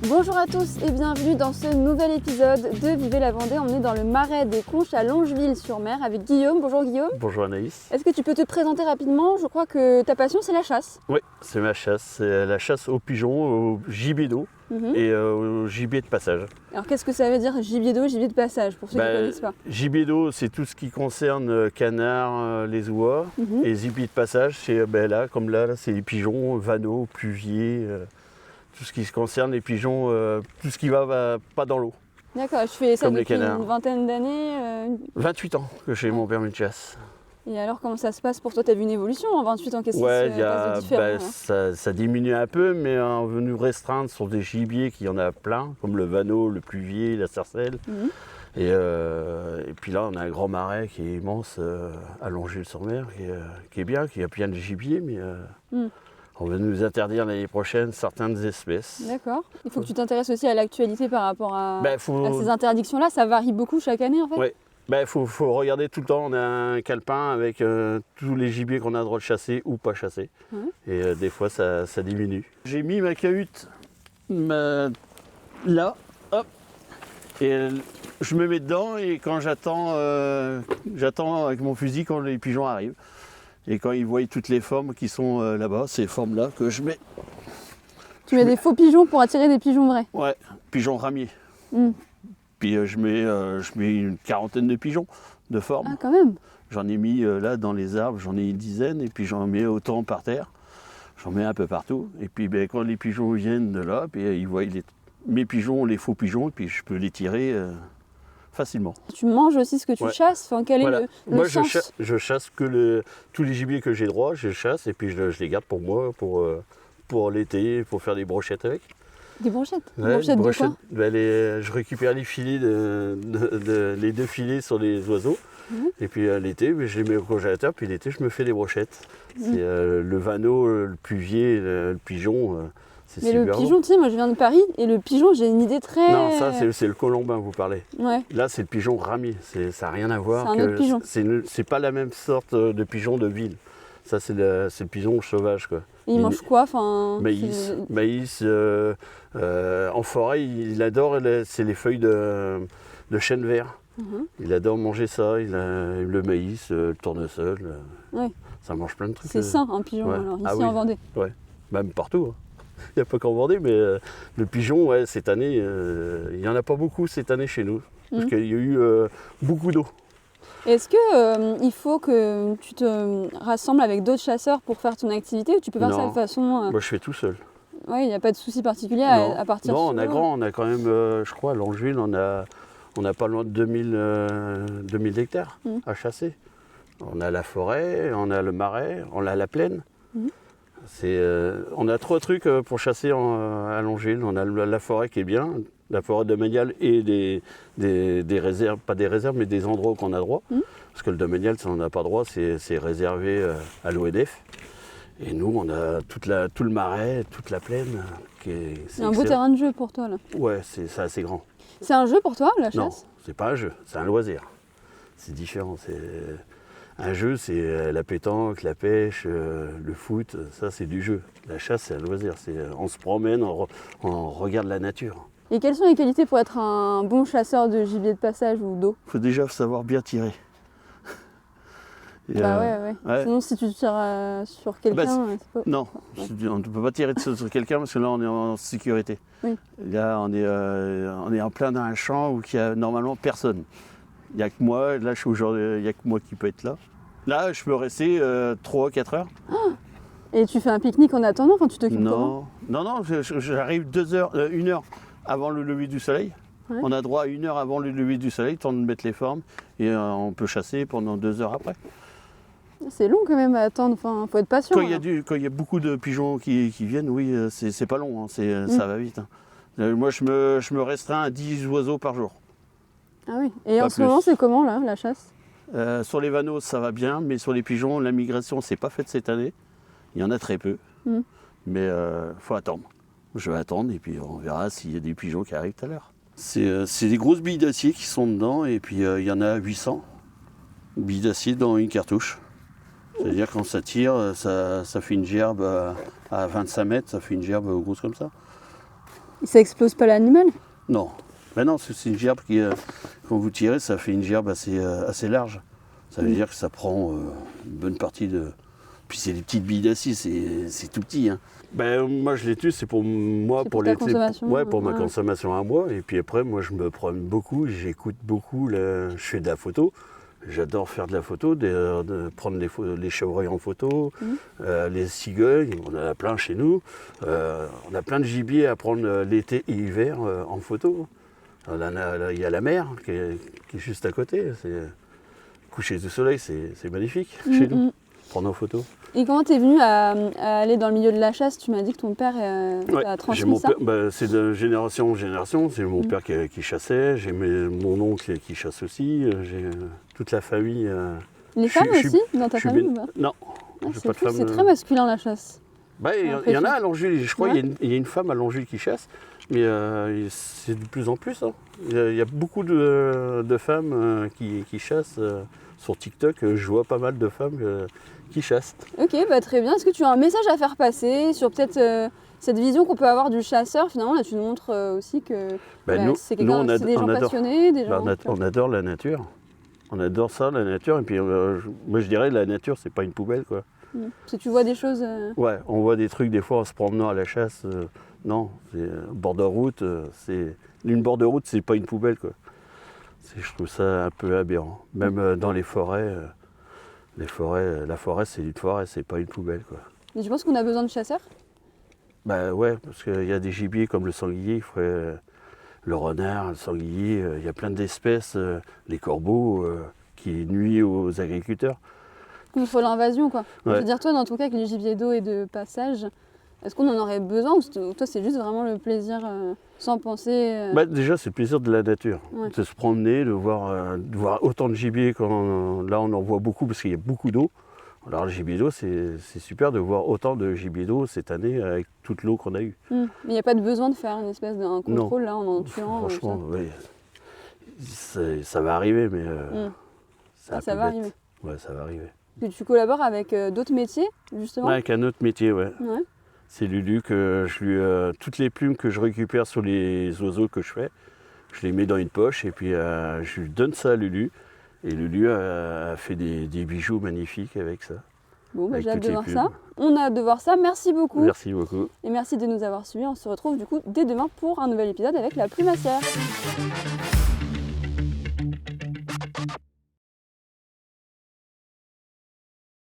Bonjour à tous et bienvenue dans ce nouvel épisode de Vivez la Vendée. On est dans le marais des Conches à Longeville-sur-Mer avec Guillaume. Bonjour Guillaume. Bonjour Anaïs. Est-ce que tu peux te présenter rapidement? Je crois que ta passion c'est la chasse. Oui, c'est ma chasse. C'est la chasse aux pigeons, au gibier d'eau et au gibier de passage. Alors qu'est-ce que ça veut dire gibier d'eau, gibier de passage pour ceux qui ne connaissent pas? Gibier d'eau, c'est tout ce qui concerne canards, les oies. Et gibier de passage, c'est là, comme là, c'est les pigeons, vanneaux, pluviers. Tout ce qui se concerne les pigeons, tout ce qui va pas dans l'eau. D'accord, je fais ça Comme les depuis canards. une vingtaine d'années. 28 ans que j'ai mon permis de chasse. Et alors comment ça se passe pour toi? Tu as vu une évolution en 28 ans? Qu'est-ce qui se passe de différent? Ça diminue un peu, mais on veut nous restreindre sur des gibiers qu'il y en a plein, comme le vanneau, le pluvier, la sarcelle. Et puis là, on a un grand marais qui est immense à Longeville-sur-Mer, qui est bien, qui a plein de gibier, mais on va nous interdire l'année prochaine certaines espèces. D'accord. Il faut que tu t'intéresses aussi à l'actualité par rapport à ces interdictions-là. Ça varie beaucoup chaque année en fait? Oui. Il faut regarder tout le temps. On a un calepin avec tous les gibiers qu'on a le droit de chasser ou pas chasser. Et des fois, ça diminue. J'ai mis ma cahute là, hop, et je me mets dedans et quand j'attends avec mon fusil quand les pigeons arrivent. Et quand ils voient toutes les formes qui sont là-bas, ces formes-là que je mets. Tu mets des faux pigeons pour attirer des pigeons vrais? Ouais, pigeons ramiers. Puis je mets une quarantaine de pigeons de forme. Ah, quand même. J'en ai mis là dans les arbres, j'en ai une dizaine, et puis j'en mets autant par terre. J'en mets un peu partout. Et puis quand les pigeons viennent de là, puis, ils voient mes pigeons, les faux pigeons, et puis je peux les tirer facilement. Tu manges aussi ce que tu chasses? Enfin, quel est le Moi, sens? je chasse que tous les gibiers que j'ai droit, je chasse, et puis je les garde pour moi, pour l'été, pour faire des brochettes avec. Des brochettes? Ouais, Des brochettes de quoi? Je récupère les filets, les 2 filets sur les oiseaux. Et puis l'été, je les mets au congélateur, puis l'été, je me fais des brochettes. C'est le vanneau, le pluvier, le pigeon, c'est super. Mais le pigeon, tu sais, moi je viens de Paris, et le pigeon, j'ai une idée très... Non, ça c'est le colombin, vous parlez. Ouais. Là, c'est le pigeon ramier, ça n'a rien à voir. C'est un autre pigeon. C'est pas la même sorte de pigeon de ville. Ça, c'est le pigeon sauvage, quoi. Et il mange quoi? Enfin, maïs. En forêt, il adore, c'est les feuilles de chêne vert. Il adore manger ça, le maïs, le tournesol. Ça mange plein de trucs. C'est sain, un pigeon, alors, ici en Vendée. Ouais, même partout. Il n'y a pas qu'en Vendée, mais le pigeon, cette année, il n'y en a pas beaucoup cette année chez nous. Parce qu'il y a eu beaucoup d'eau. Est-ce qu'il faut que tu te rassembles avec d'autres chasseurs pour faire ton activité, ou tu peux faire ça de façon... Moi je fais tout seul. Oui, il n'y a pas de souci particulier à partir de... Non, on a quand même, je crois, à Longeville, on a pas loin de 2000 hectares à chasser. On a la forêt, on a le marais, on a la plaine. On a 3 trucs pour chasser à Longeville. On a la forêt qui est bien, la forêt domaniale et des réserves, pas des réserves, mais des endroits qu'on a droit. Parce que le domanial, ça on n'a pas droit, c'est réservé à l'ONF. Et nous, on a tout le marais, toute la plaine. C'est un beau terrain de jeu pour toi, là. Ouais, c'est assez grand. C'est un jeu pour toi, la chasse? Non, c'est pas un jeu, c'est un loisir. C'est différent. Un jeu, c'est la pétanque, la pêche, le foot, ça c'est du jeu. La chasse, c'est un loisir. On se promène, on regarde la nature. Et quelles sont les qualités pour être un bon chasseur de gibier de passage ou d'eau? Il faut déjà savoir bien tirer. Ouais. Sinon, si tu tires sur quelqu'un... c'est pas... Non, on ne peut pas tirer sur quelqu'un parce que là, on est en sécurité. Oui. Là, on est en plein dans un champ où il n'y a normalement personne. Il n'y a que moi, là, il n'y a que moi qui peut être là. Là, je peux rester 3-4 heures. Et tu fais un pique-nique en attendant? Enfin, tu t'occupes comment? Non, j'arrive 1 heure avant le lever du soleil. On a droit à 1 heure avant le lever du soleil, temps de mettre les formes, et on peut chasser pendant 2 heures après. C'est long quand même à attendre, enfin, faut être patient. Quand il y a beaucoup de pigeons qui viennent, oui, c'est pas long, ça va vite. Moi, je me restreins à 10 oiseaux par jour. Ah oui, et en ce moment, c'est comment là, la chasse? Sur les vanneaux, ça va bien, mais sur les pigeons, la migration, c'est pas faite cette année. Il y en a très peu, mais faut attendre. Je vais attendre et puis on verra s'il y a des pigeons qui arrivent tout à l'heure. C'est des grosses billes d'acier qui sont dedans et puis il y en a 800 billes d'acier dans une cartouche. C'est-à-dire quand ça tire, ça fait une gerbe à 25 mètres, ça fait une gerbe grosse comme ça. Ça explose pas l'animal? Non. Ben non, c'est une gerbe qui, quand vous tirez, ça fait une gerbe assez large. Ça veut dire que ça prend une bonne partie de... Puis c'est des petites billes d'acier, c'est tout petit. Hein. Ben, moi, je les tue, c'est pour moi, pour ta consommation. Ouais, pour ma consommation à moi. Et puis après, moi, je me promène beaucoup, j'écoute beaucoup, je fais de la photo. J'adore faire de la photo, de prendre les chevreuils en photo, les cigognes, on en a plein chez nous. On a plein de gibier à prendre l'été et l'hiver en photo. Il y a la mer qui est juste à côté. Coucher du soleil, c'est magnifique chez nous, prendre en photo. Et comment tu es venu à aller dans le milieu de la chasse? Tu m'as dit que ton père t'a transmis ça. C'est de génération en génération. C'est mon père qui chassait, j'ai mon oncle qui chasse aussi, j'ai toute la famille. Les femmes aussi dans ta famille ou pas? Non, j'ai pas de femme. C'est très masculin la chasse. Il y en a à Longeville, je crois qu'il y a une femme à Longeville qui chasse, mais c'est de plus en plus. Hein. Il y a beaucoup de femmes qui chassent. Sur TikTok, je vois pas mal de femmes qui chassent. Ok, bah très bien. Est-ce que tu as un message à faire passer sur peut-être cette vision qu'on peut avoir du chasseur? Finalement, là, tu nous montres aussi que c'est des gens passionnés. On adore la nature. On adore ça, la nature. Et puis, moi, je dirais la nature, c'est pas une poubelle, quoi. Si tu vois des choses... Ouais, on voit des trucs des fois en se promenant à la chasse. Non, c'est bord de route. Une bord de route, c'est pas une poubelle, quoi. Je trouve ça un peu aberrant. Même dans les forêts, la forêt c'est une forêt, c'est pas une poubelle, quoi. Et tu penses qu'on a besoin de chasseurs? Bah ouais, parce qu'il y a des gibiers comme le sanglier, le renard, le sanglier, il y a plein d'espèces, les corbeaux qui nuisent aux agriculteurs. Il faut l'invasion, quoi. Ouais. Je veux dire, toi, dans ton cas, avec les gibiers d'eau et de passage, est-ce qu'on en aurait besoin ou toi, c'est juste vraiment le plaisir sans penser Déjà, c'est le plaisir de la nature. Ouais. De se promener, de voir autant de gibier. Là, on en voit beaucoup parce qu'il y a beaucoup d'eau. Alors, le gibier d'eau, c'est super de voir autant de gibier d'eau cette année avec toute l'eau qu'on a eue. Mais il n'y a pas de besoin de faire une espèce d'un contrôle là, en tuant. Franchement, oui. Ça va arriver, mais. Ça va arriver. Ouais, ça va arriver. Que tu collabores avec d'autres métiers, justement? Ouais, avec un autre métier, ouais. C'est Lulu que toutes les plumes que je récupère sur les oiseaux que je fais, je les mets dans une poche et puis je lui donne ça à Lulu. Et Lulu a fait des bijoux magnifiques avec ça. Bon, j'ai hâte de voir ça. On a hâte de voir ça. Merci beaucoup. Merci beaucoup. Et merci de nous avoir suivis. On se retrouve du coup dès demain pour un nouvel épisode avec la plume à serre.